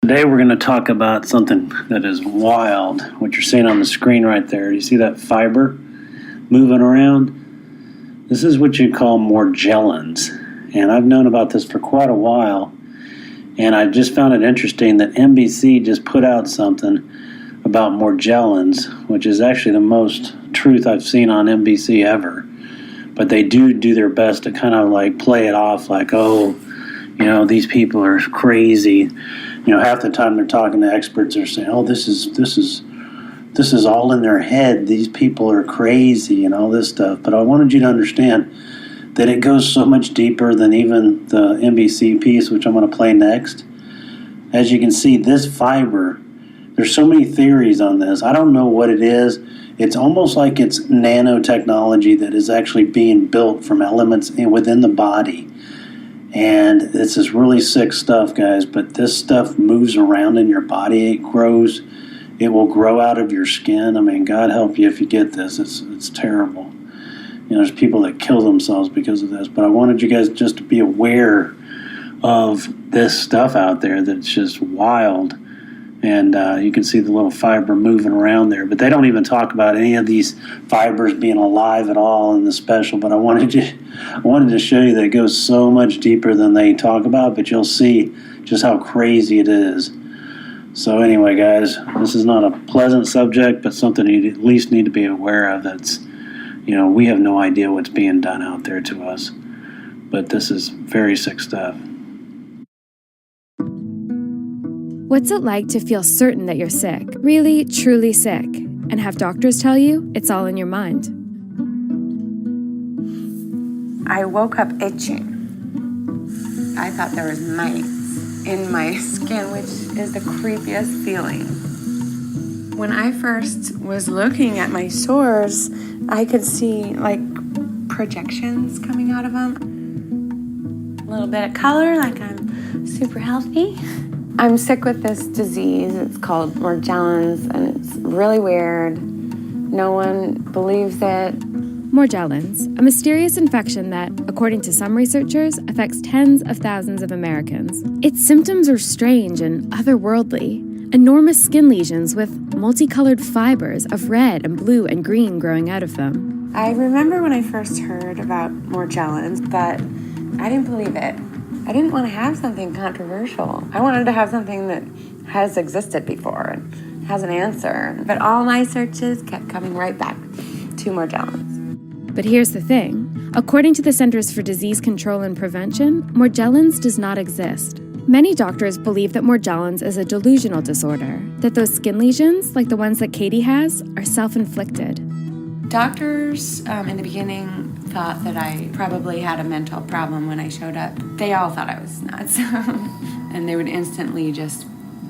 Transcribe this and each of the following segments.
Today we're going to talk about something that is wild, what you're seeing on the screen right there. You see that fiber moving around? This is what you call Morgellons, and I've known about this for quite a while, and I just found it interesting that NBC just put out something about Morgellons, which is actually the most truth I've seen on NBC ever. But they do their best to kind of like play it off like, oh, you know, these people are crazy. You know, half the time they're talking to experts, they're saying, "Oh, this is all in their head. These people are crazy," and all this stuff. But I wanted you to understand that it goes so much deeper than even the NBC piece, which I'm going to play next. As you can see, this fiber, there's so many theories on this. I don't know what it is. It's almost like it's nanotechnology that is actually being built from elements within the body. And this is really sick stuff, guys, but this stuff moves around in your body. It grows. It will grow out of your skin. I mean, God help you if you get this. It's terrible. You know, there's people that kill themselves because of this, but I wanted you guys just to be aware of this stuff out there that's just wild. And you can see the little fiber moving around there. But they don't even talk about any of these fibers being alive at all in the special. But I wanted to show you that it goes so much deeper than they talk about. But you'll see just how crazy it is. So anyway, guys, this is not a pleasant subject, but something you at least need to be aware of. That's, you know, we have no idea what's being done out there to us. But this is very sick stuff. What's it like to feel certain that you're sick, really, truly sick, and have doctors tell you it's all in your mind? I woke up itching. I thought there was mites in my skin, which is the creepiest feeling. When I first was looking at my sores, I could see like projections coming out of them. A little bit of color, like I'm super healthy. I'm sick with this disease. It's called Morgellons, and it's really weird. No one believes it. Morgellons, a mysterious infection that, according to some researchers, affects tens of thousands of Americans. Its symptoms are strange and otherworldly. Enormous skin lesions with multicolored fibers of red and blue and green growing out of them. I remember when I first heard about Morgellons, but I didn't believe it. I didn't want to have something controversial. I wanted to have something that has existed before and has an answer. But all my searches kept coming right back to Morgellons. But here's the thing. According to the Centers for Disease Control and Prevention, Morgellons does not exist. Many doctors believe that Morgellons is a delusional disorder, that those skin lesions, like the ones that Katie has, are self-inflicted. Doctors in the beginning thought that I probably had a mental problem when I showed up. They all thought I was nuts. And they would instantly just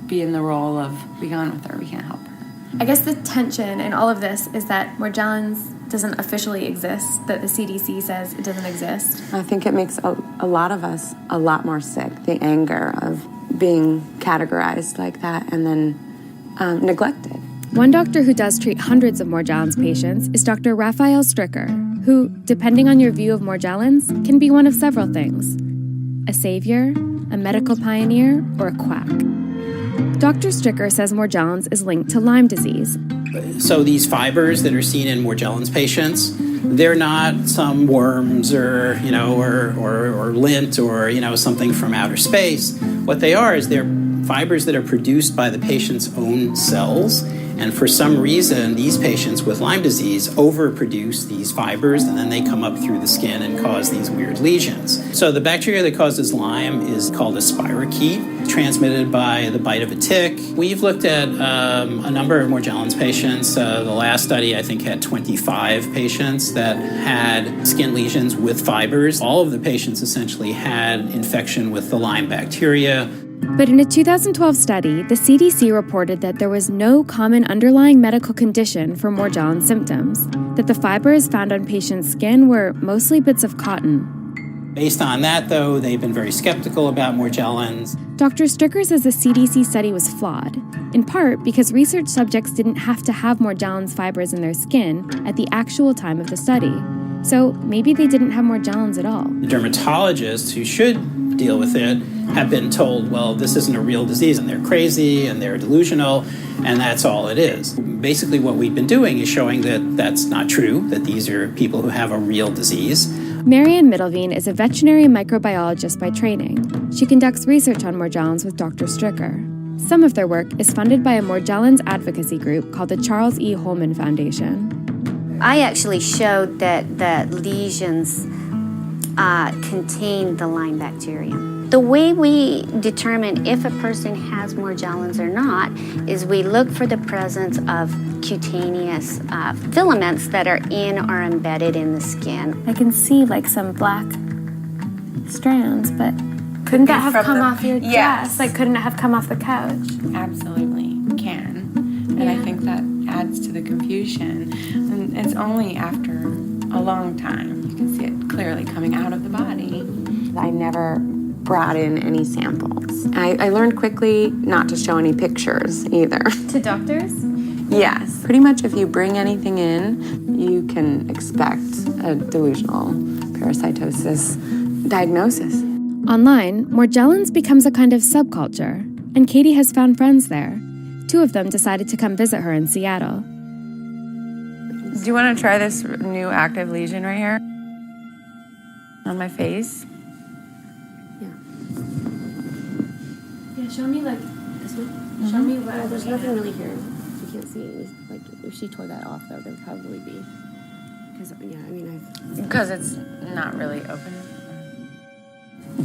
be in the role of, be gone with her, we can't help her. I guess the tension in all of this is that Morgellons doesn't officially exist, that the CDC says it doesn't exist. I think it makes a lot of us a lot more sick, the anger of being categorized like that and then neglected. One doctor who does treat hundreds of Morgellons patients is Dr. Raphael Stricker, who, depending on your view of Morgellons, can be one of several things: a savior, a medical pioneer, or a quack. Dr. Stricker says Morgellons is linked to Lyme disease. So these fibers that are seen in Morgellons patients, they're not some worms or, you know, or lint or, you know, something from outer space. What they are is they're fibers that are produced by the patient's own cells. And for some reason, these patients with Lyme disease overproduce these fibers, and then they come up through the skin and cause these weird lesions. So the bacteria that causes Lyme is called a spirochete, transmitted by the bite of a tick. We've looked at a number of Morgellons patients. The last study, I think, had 25 patients that had skin lesions with fibers. All of the patients essentially had infection with the Lyme bacteria. But in a 2012 study, the CDC reported that there was no common underlying medical condition for Morgellons symptoms, that the fibers found on patients' skin were mostly bits of cotton. Based on that, though, they've been very skeptical about Morgellons. Dr. Stricker says the CDC study was flawed, in part because research subjects didn't have to have Morgellons fibers in their skin at the actual time of the study. So maybe they didn't have Morgellons at all. The dermatologists who should deal with it have been told, well, this isn't a real disease and they're crazy and they're delusional and that's all it is. Basically what we've been doing is showing that that's not true, that these are people who have a real disease. Marianne Middleveen is a veterinary microbiologist by training. She conducts research on Morgellons with Dr. Stricker. Some of their work is funded by a Morgellons advocacy group called the Charles E. Holman Foundation. I actually showed that the lesions contain the Lyme bacterium. The way we determine if a person has Morgellons or not is we look for the presence of cutaneous filaments that are in or embedded in the skin. I can see like some black strands, but couldn't that have come off your dress? Like, couldn't it have come off the couch? Absolutely can. And I think that adds to the confusion. And it's only after a long time you can see it clearly coming out of the body. I never brought in any samples. I learned quickly not to show any pictures either. To doctors? Yes. Pretty much if you bring anything in, you can expect a delusional parasitosis diagnosis. Online, Morgellons becomes a kind of subculture, and Katie has found friends there. 2 of them decided to come visit her in Seattle. Do you want to try this new active lesion right here? On my face? Yeah, show me like this one. Mm-hmm. Show me what. There's nothing really here. You can't see it. Like if she tore that off, though, there'd probably be. Because Because it's not really open.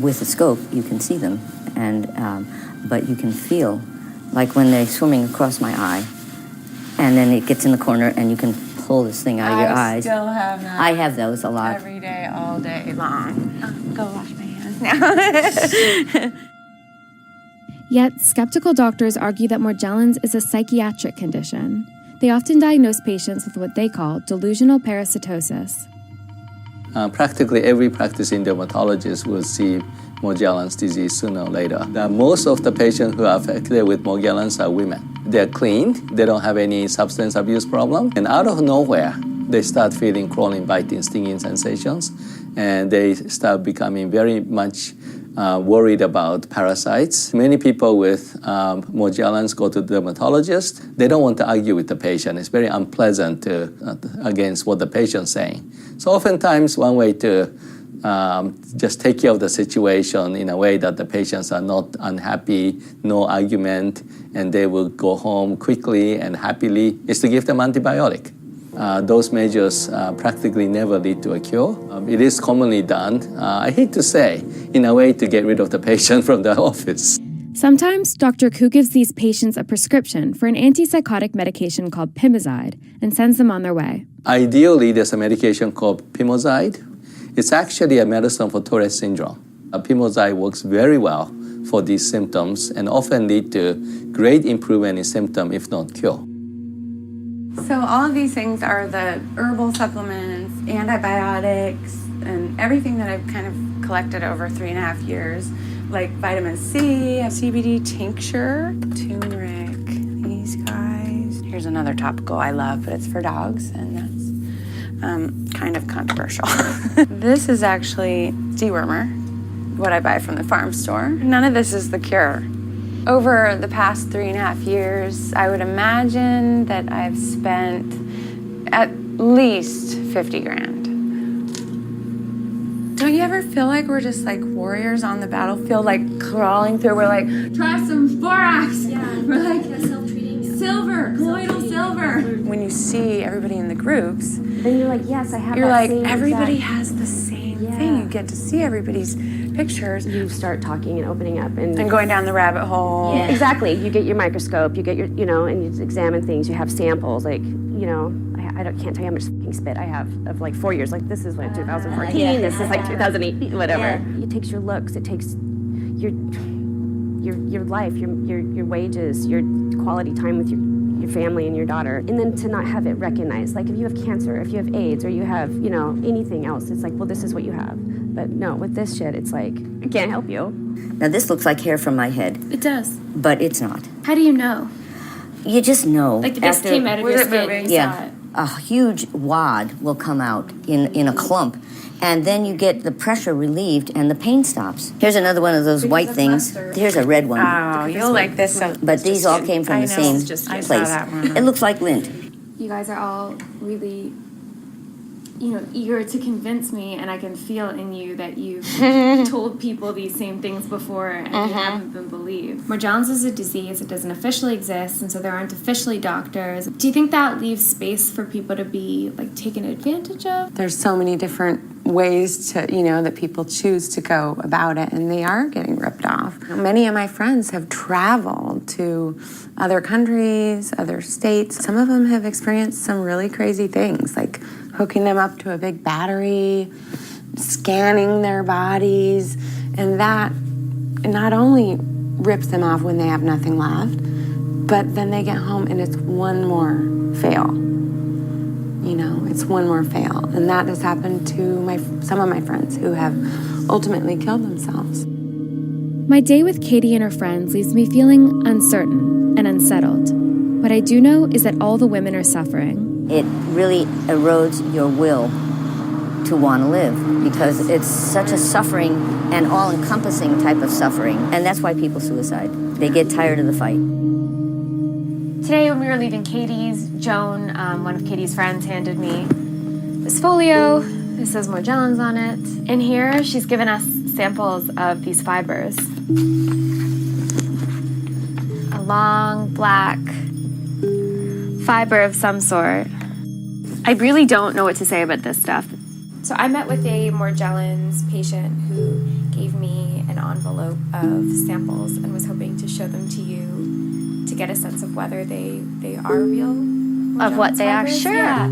With the scope, you can see them, and but you can feel, like when they're swimming across my eye, and then it gets in the corner, and you can pull this thing out of your eyes. I still have that. I have those a lot. Every day, all day long. Go wash my hands now. Yet, skeptical doctors argue that Morgellons is a psychiatric condition. They often diagnose patients with what they call delusional parasitosis. Practically every practicing dermatologist will see Morgellons disease sooner or later. Most of the patients who are affected with Morgellons are women. They're clean, they don't have any substance abuse problem, and out of nowhere, they start feeling crawling, biting, stinging sensations, and they start becoming very much worried about parasites. Many people with Morgellons go to the dermatologist. They don't want to argue with the patient. It's very unpleasant against what the patient's saying. So oftentimes one way to just take care of the situation in a way that the patients are not unhappy, no argument, and they will go home quickly and happily is to give them antibiotic. Those measures practically never lead to a cure. It is commonly done, I hate to say, in a way to get rid of the patient from the office. Sometimes Dr. Koo gives these patients a prescription for an antipsychotic medication called Pimozide and sends them on their way. Ideally, there's a medication called Pimozide. It's actually a medicine for Tourette's syndrome. Pimozide works very well for these symptoms and often lead to great improvement in symptom, if not cure. So all of these things are the herbal supplements, antibiotics, and everything that I've kind of collected over 3.5 years, like vitamin C, a CBD tincture, turmeric, these guys. Here's another topical I love, but it's for dogs, and that's kind of controversial. This is actually dewormer, what I buy from the farm store. None of this is the cure. Over the past 3.5 years, I would imagine that I've spent at least 50 grand. Don't you ever feel like we're just like warriors on the battlefield, like crawling through? We're like, try some borax. Yeah. We're like, silver, colloidal silver. When you see everybody in the groups, then you're like, yes, I have. You're that like, same everybody exact... has the same thing. You get to see everybody's pictures. You start talking and opening up and going down the rabbit hole. Yeah. Exactly. You get your microscope, you get your, and you examine things. You have samples, like, I can't tell you how much fucking spit I have of like 4 years. Like, this is like 2014, this is like 2008, whatever. Yeah. It takes your looks, it takes your life, your wages, your quality time with your family and your daughter, and then to not have it recognized. Like, if you have cancer, if you have AIDS, or you have, anything else, it's like, well, this is what you have. But no, with this shit, it's like, I can't help you. Now, this looks like hair from my head. It does. But it's not. How do you know? You just know. Like, this came out of your skin. Yeah. A huge wad will come out in a clump, And then you get the pressure relieved and the pain stops. Here's another one of those white things. Here's a red one. Oh, you'll like this. But these all came from the same I saw place. that one. It looks like lint. You guys are all really, eager to convince me, and I can feel in you that you've told people these same things before and they haven't been believed. Morgellons is a disease. It doesn't officially exist, and so there aren't officially doctors. Do you think that leaves space for people to be taken advantage of? There's so many different ways to, that people choose to go about it, and they are getting ripped off. Many of my friends have traveled to other countries, other states. Some of them have experienced some really crazy things, like hooking them up to a big battery, scanning their bodies, and that not only rips them off when they have nothing left, but then they get home and it's one more fail. It's one more fail. And that has happened to some of my friends who have ultimately killed themselves. My day with Katie and her friends leaves me feeling uncertain and unsettled. What I do know is that all the women are suffering. It really erodes your will to want to live because it's such a suffering and all-encompassing type of suffering. And that's why people suicide. They get tired of the fight. Today when we were leaving Katie's, Joan, one of Katie's friends, handed me this folio. It says Morgellons on it. In here, she's given us samples of these fibers. A long, black fiber of some sort. I really don't know what to say about this stuff. So I met with a Morgellons patient who gave me an envelope of samples and was hoping to show them to you to get a sense of whether they are real Morgellons Of what they are, fibers. sure. Yeah.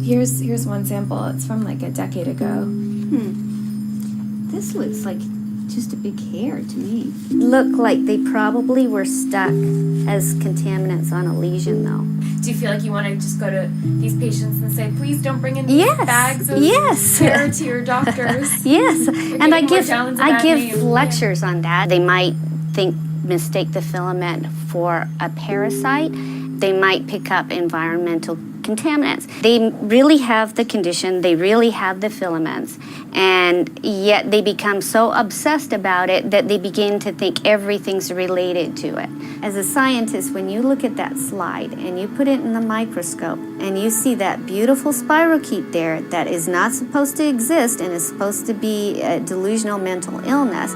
Here's one sample. It's from a decade ago. This looks like just a big hair to me. Look like they probably were stuck as contaminants on a lesion, though. Do you feel like you want to just go to these patients and say, please don't bring in these Yes, bags of yes. hair to your doctors? Yes, and I giving Morgellons a bad give name. lectures on that. They might mistake the filament for a parasite. They might pick up environmental contaminants. They really have the condition, they really have the filaments, and yet they become so obsessed about it that they begin to think everything's related to it. As a scientist, when you look at that slide and you put it in the microscope and you see that beautiful spirochete there that is not supposed to exist and is supposed to be a delusional mental illness,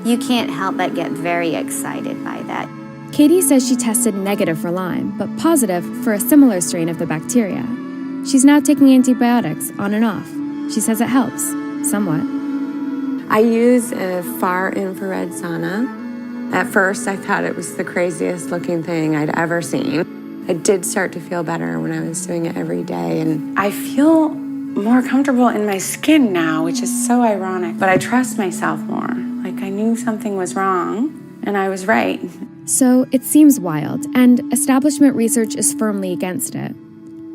you can't help but get very excited by that. Katie says she tested negative for Lyme, but positive for a similar strain of the bacteria. She's now taking antibiotics on and off. She says it helps, somewhat. I use a far infrared sauna. At first, I thought it was the craziest looking thing I'd ever seen. I did start to feel better when I was doing it every day, and I feel more comfortable in my skin now, which is so ironic, but I trust myself more. I knew something was wrong, and I was right. So it seems wild, and establishment research is firmly against it.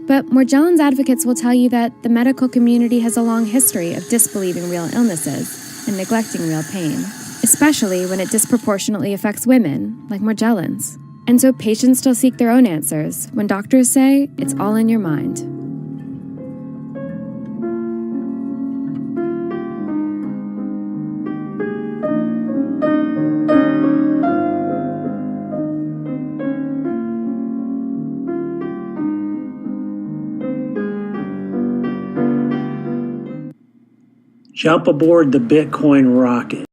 But Morgellons advocates will tell you that the medical community has a long history of disbelieving real illnesses and neglecting real pain, especially when it disproportionately affects women, like Morgellons. And so patients still seek their own answers when doctors say it's all in your mind. Jump aboard the Bitcoin rocket.